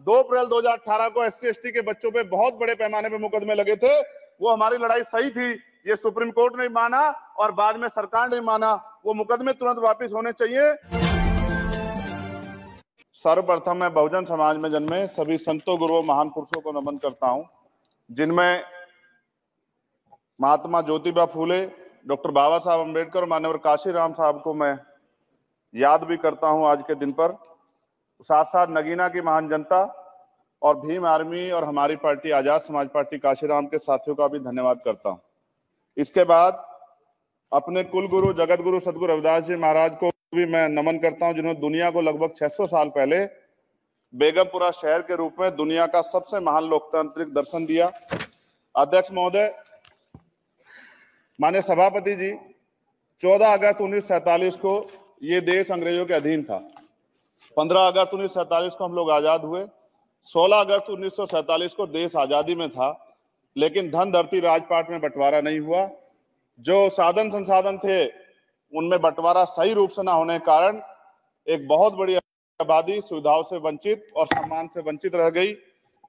2 अप्रैल 2018 को SC/ST के बच्चों पे बहुत बड़े पैमाने पे मुकदमे लगे थे। वो हमारी लड़ाई सही थी, ये सुप्रीम कोर्ट ने माना और बाद में सरकार ने माना। वो मुकदमे तुरंत वापस होने चाहिए। सर्वप्रथम मैं बहुजन समाज में जन्मे सभी संतों, गुरुओं, महान पुरुषों को नमन करता हूं, जिनमें महात्मा ज्योतिबा फूले, डॉक्टर बाबा साहब अम्बेडकर और मान्यवर काशीराम साहब को मैं याद भी करता हूं आज के दिन पर। साथ साथ नगीना की महान जनता और भीम आर्मी और हमारी पार्टी आजाद समाज पार्टी काशीराम के साथियों का भी धन्यवाद करता हूं। इसके बाद अपने कुल गुरु जगत गुरु सदगुरु रविदास जी महाराज को भी मैं नमन करता हूं, जिन्होंने दुनिया को लगभग 600 साल पहले बेगमपुरा शहर के रूप में दुनिया का सबसे महान लोकतांत्रिक दर्शन दिया। अध्यक्ष महोदय, माननीय सभापति जी, 14 अगस्त 1947 को ये देश अंग्रेजों के अधीन था। 15 अगस्त 1947 को हम लोग आजाद हुए। 16 अगस्त 1947 को देश आजादी में था, लेकिन धन धरती राजपाट में बंटवारा नहीं हुआ। जो साधन संसाधन थे उनमें बंटवारा सही रूप से ना होने के कारण एक बहुत बड़ी आबादी सुविधाओं से वंचित और सम्मान से वंचित रह गई।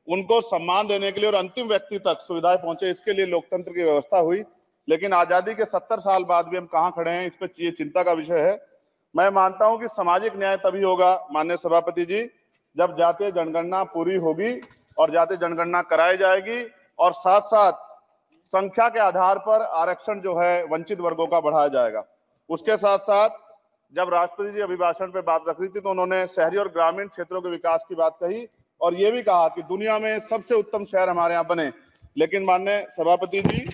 उनको सम्मान देने के लिए और अंतिम व्यक्ति तक सुविधाएं पहुंचे, इसके लिए लोकतंत्र की व्यवस्था हुई। लेकिन आजादी के 70 साल बाद भी हम कहां खड़े हैं, इस पर ये चिंता का विषय है। मैं मानता हूं कि सामाजिक न्याय तभी होगा माननीय सभापति जी, जब जातीय जनगणना पूरी होगी और जातीय जनगणना कराई जाएगी और साथ साथ संख्या के आधार पर आरक्षण जो है वंचित वर्गों का बढ़ाया जाएगा। उसके साथ साथ जब राष्ट्रपति जी अभिभाषण पे बात रख रही थी तो उन्होंने शहरी और ग्रामीण क्षेत्रों के विकास की बात कही और ये भी कहा कि दुनिया में सबसे उत्तम शहर हमारे यहाँ बने। लेकिन माननीय सभापति जी,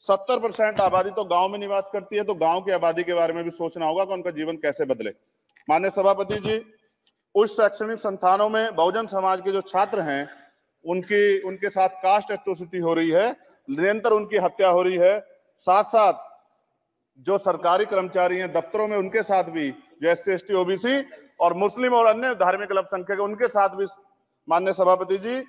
70% आबादी तो गांव में निवास करती है, तो गांव की आबादी के बारे में भी सोचना होगा कि उनका जीवन कैसे बदले। माननीय सभापति जी, उच्च शैक्षणिक संस्थानों में बहुजन समाज के जो छात्र हैं उनके साथ कास्ट एट्रोसिटी हो रही है, निरंतर उनकी हत्या हो रही है। साथ साथ जो सरकारी कर्मचारी हैं दफ्तरों में, उनके साथ भी जो SC/ST, OBC और मुस्लिम और अन्य धार्मिक अल्पसंख्यक उनके साथ भी माननीय सभापति जी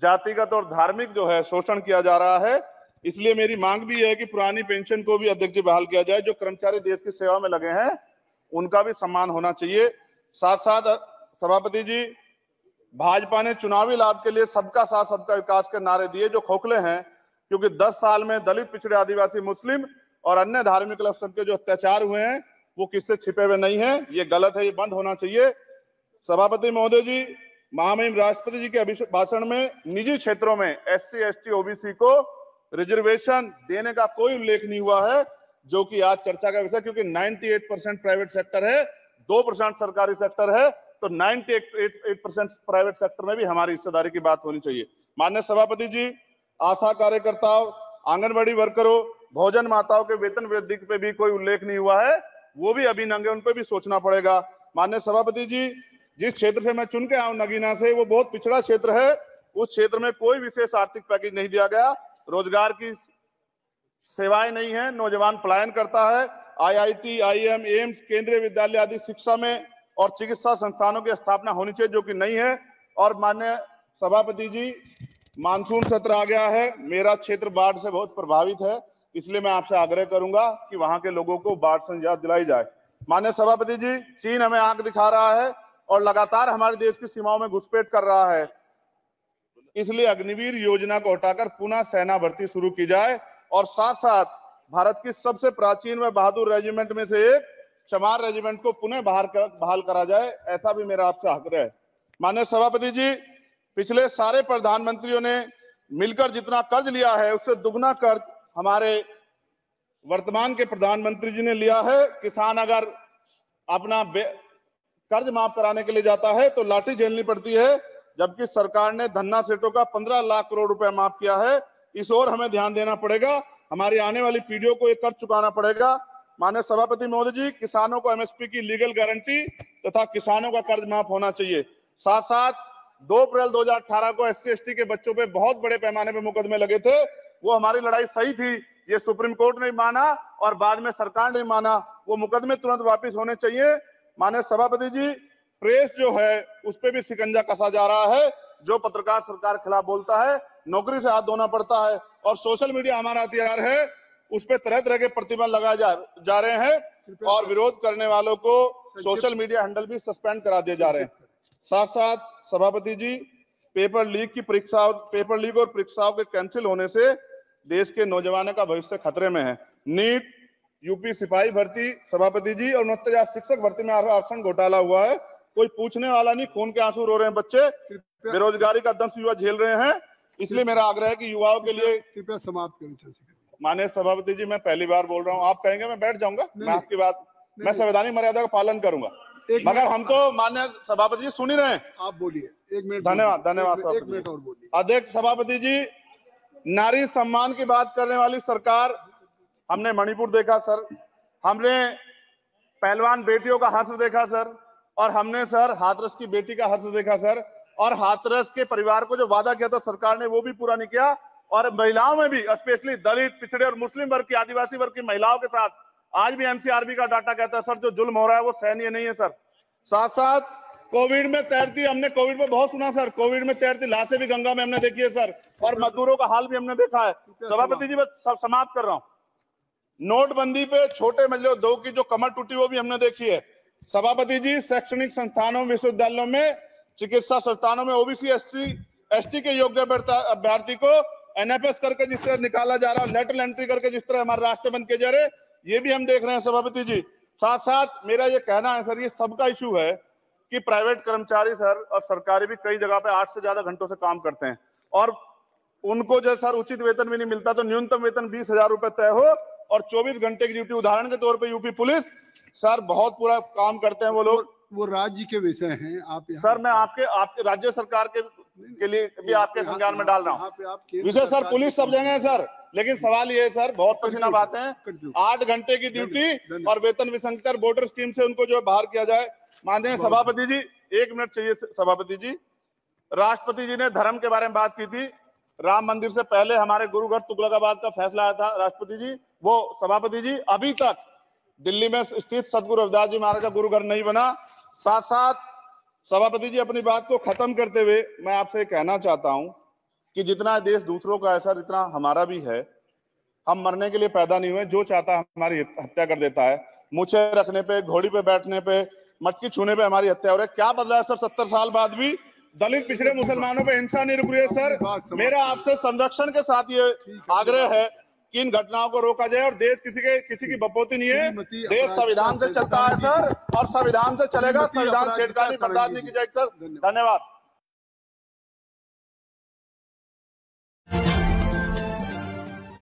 जातिगत और धार्मिक जो है शोषण किया जा रहा है। इसलिए मेरी मांग भी है कि पुरानी पेंशन को भी अध्यक्ष जी बहाल किया जाए। जो कर्मचारी देश की सेवा में लगे हैं उनका भी सम्मान होना चाहिए। साथ साथ सभापति जी, भाजपा ने चुनावी लाभ के लिए सबका साथ सबका विकास के नारे दिए जो खोखले हैं, क्योंकि 10 साल में दलित, पिछड़े, आदिवासी, मुस्लिम और अन्य धार्मिक अल्पसंख्यक जो अत्याचार हुए हैं वो किससे छिपे हुए नहीं है। ये गलत है, ये बंद होना चाहिए। सभापति महोदय जी, महामहिम राष्ट्रपति जी के अभिभाषण में निजी क्षेत्रों में SC/ST, OBC को रिजर्वेशन देने का कोई उल्लेख नहीं हुआ है, जो कि आज चर्चा का विषय, क्योंकि 98% प्राइवेट सेक्टर है, 2% सरकारी सेक्टर है, तो 98% प्राइवेट सेक्टर में भी हमारी हिस्सेदारी की बात होनी चाहिए। माननीय सभापति जी, आशा कार्यकर्ताओं, आंगनबाड़ी वर्करों, भोजन माताओं के वेतन वृद्धि पे भी कोई उल्लेख नहीं हुआ है, वो भी अभी नंगे, उन पे भी सोचना पड़ेगा। माननीय सभापति जी, जिस क्षेत्र से मैं चुन के आया हूं नगीना से, वो बहुत पिछड़ा क्षेत्र है। उस क्षेत्र में कोई विशेष आर्थिक पैकेज नहीं दिया गया, रोजगार की सेवाएं नहीं है, नौजवान पलायन करता है। IIT, IIM, एम्स, केंद्रीय विद्यालय आदि शिक्षा में और चिकित्सा संस्थानों की स्थापना होनी चाहिए, जो कि नहीं है। और माननीय सभापति जी, मानसून सत्र आ गया है, मेरा क्षेत्र बाढ़ से बहुत प्रभावित है, इसलिए मैं आपसे आग्रह करूंगा कि वहां के लोगों को बाढ़ से निजात दिलाई जाए। माननीय सभापति जी, चीन हमें आंख दिखा रहा है और लगातार हमारे देश की सीमाओं में घुसपैठ कर रहा है, इसलिए अग्निवीर योजना को हटाकर पुनः सेना भर्ती शुरू की जाए और साथ साथ भारत की सबसे प्राचीन व बहादुर रेजिमेंट में से एक चमार रेजिमेंट को पुनः बहाल करा जाए, ऐसा भी मेरा आपसे आग्रह है। माननीय सभापति जी, पिछले सारे प्रधानमंत्रियों ने मिलकर जितना कर्ज लिया है उससे दुगना कर्ज हमारे वर्तमान के प्रधानमंत्री जी ने लिया है। किसान अगर अपना कर्ज माफ कराने के लिए जाता है तो लाठी झेलनी पड़ती है, जबकि सरकार ने धन्ना सेठों का 15 लाख करोड़ रुपया माफ किया है। इस ओर हमें ध्यान देना पड़ेगा, हमारी आने वाली पीढ़ियों को ये कर्ज चुकाना पड़ेगा। माननीय सभापति महोदय जी, किसानों को MSP की लीगल गारंटी तथा किसानों का कर्ज माफ होना चाहिए। साथ साथ 2 अप्रैल 2018 को SC/ST के बच्चों पे बहुत बड़े पैमाने पे मुकदमे लगे थे, वो हमारी लड़ाई सही थी, ये सुप्रीम कोर्ट ने माना और बाद में सरकार ने माना। वो मुकदमे तुरंत वापस होने चाहिए। माननीय सभापति जी, प्रेस जो है उस पर भी शिकंजा कसा जा रहा है। जो पत्रकार सरकार खिलाफ बोलता है नौकरी से हाथ धोना पड़ता है, और सोशल मीडिया हमारा हथियार है, उस पर तरह तरह के प्रतिबंध लगाए जा रहे हैं और विरोध करने वालों को सोशल मीडिया हैंडल भी सस्पेंड करा दिए जा रहे हैं। साथ साथ सभापति जी, पेपर लीक और परीक्षाओं के कैंसिल होने से देश के नौजवानों का भविष्य खतरे में है। नीट, यूपी सिपाही भर्ती सभापति जी और 69,000 शिक्षक भर्ती में आरक्षण घोटाला हुआ है, कोई पूछने वाला नहीं, खून के आंसू रो रहे हैं बच्चे, बेरोजगारी का दंश युवा झेल रहे हैं। इसलिए मेरा आग्रह है कि युवाओं के लिए कृपया समाप्त करें। माननीय सभापति जी, मैं पहली बार बोल रहा हूँ, आप कहेंगे मैं बैठ जाऊंगा, मैं आपकी बात, मैं संवैधानिक मर्यादा का पालन करूंगा, मगर हम तो माननीय सभापति जी सुन ही रहे हैं। आप बोलिए, 1 मिनट। धन्यवाद। 1 मिनट और बोलिए। अध्यक्ष सभापति जी, नारी सम्मान की बात करने वाली सरकार, हमने मणिपुर देखा सर, हमने पहलवान बेटियों का हर्ष देखा सर, और हमने सर हाथरस की बेटी का हर्ष देखा सर, और हाथरस के परिवार को जो वादा किया था सरकार ने वो भी पूरा नहीं किया। और महिलाओं में भी, स्पेशली दलित, पिछड़े और मुस्लिम वर्ग की, आदिवासी वर्ग की महिलाओं के साथ आज भी एनसीआरबी का डाटा कहता है सर जो जुल्म हो रहा है वो सहनीय नहीं है सर। साथ साथ कोविड में तैरती, हमने कोविड में बहुत सुना सर, कोविड में तैरती लाशें भी गंगा में हमने देखी है सर, और मजदूरों का हाल भी हमने देखा है। सभापति जी, मैं सब समाप्त कर रहा हूं। नोटबंदी पे छोटे मजले उद्योग की जो कमर टूटी वो भी हमने देखी है। सभापति जी, शैक्षणिक संस्थानों, विश्वविद्यालयों में, चिकित्सा संस्थानों में ओबीसी एसटी के योग्य अभ्यर्थी को एनएफएस करके जिस तरह निकाला जा रहा है, लेटरल एंट्री करके जिस तरह हमारे रास्ते बंद किए जा रहे, ये भी हम देख रहे हैं सभापति जी। साथ साथ मेरा ये कहना है सर, ये सबका इशू है कि प्राइवेट कर्मचारी सर और सरकारी भी कई जगह पे 8 से ज्यादा घंटों से काम करते हैं, और उनको जो सर उचित वेतन भी नहीं मिलता, तो न्यूनतम वेतन 20,000 रुपए तय हो और 24 घंटे की ड्यूटी। उदाहरण के तौर पे यूपी पुलिस सर बहुत पूरा काम करते हैं वो लोग, वो राज्य के विषय हैं। आप सर मैं आपके राज्य सरकार के लिए भी आपके संज्ञान में डाल रहा हूँ विषय सर, पुलिस सब जगह है सर, लेकिन सवाल ये है सर, बहुत पसीना बहाते हैं, 8 घंटे की ड्यूटी और वेतन विसंगति, बॉर्डर स्कीम से उनको जो बाहर किया जाए। माननीय सभापति जी, 1 मिनट चाहिए सभापति जी। राष्ट्रपति जी ने धर्म के बारे में बात की थी, राम मंदिर से पहले हमारे गुरुघर तुगलकाबाद का फैसला आया था राष्ट्रपति जी, वो सभापति जी अभी तक दिल्ली में स्थित सदगुरु रविदास जी महाराज का गुरुघर नहीं बना। साथ साथ सभापति जी, अपनी बात को खत्म करते हुए मैं आपसे कहना चाहता हूं कि जितना देश दूसरों का है सर, इतना हमारा भी है। हम मरने के लिए पैदा नहीं हुए, जो चाहता है हमारी हत्या कर देता है। मूछें रखने पे, घोड़ी पे बैठने पे, मटकी छूने पे हमारी हत्या हो रही है। क्या बदला है सर 70 साल बाद भी? दलित, पिछड़े, मुसलमानों पे हिंसा नहीं रुक रही है सर। मेरा आपसे संरक्षण के साथ ये आग्रह है कि इन घटनाओं को रोका जाए, और देश किसी की बपोती नहीं है, देश संविधान से चलता है सर, और संविधान से चलेगा, संविधान छेड़खानी बर्दाश्त नहीं की जाएगी सर। धन्यवाद।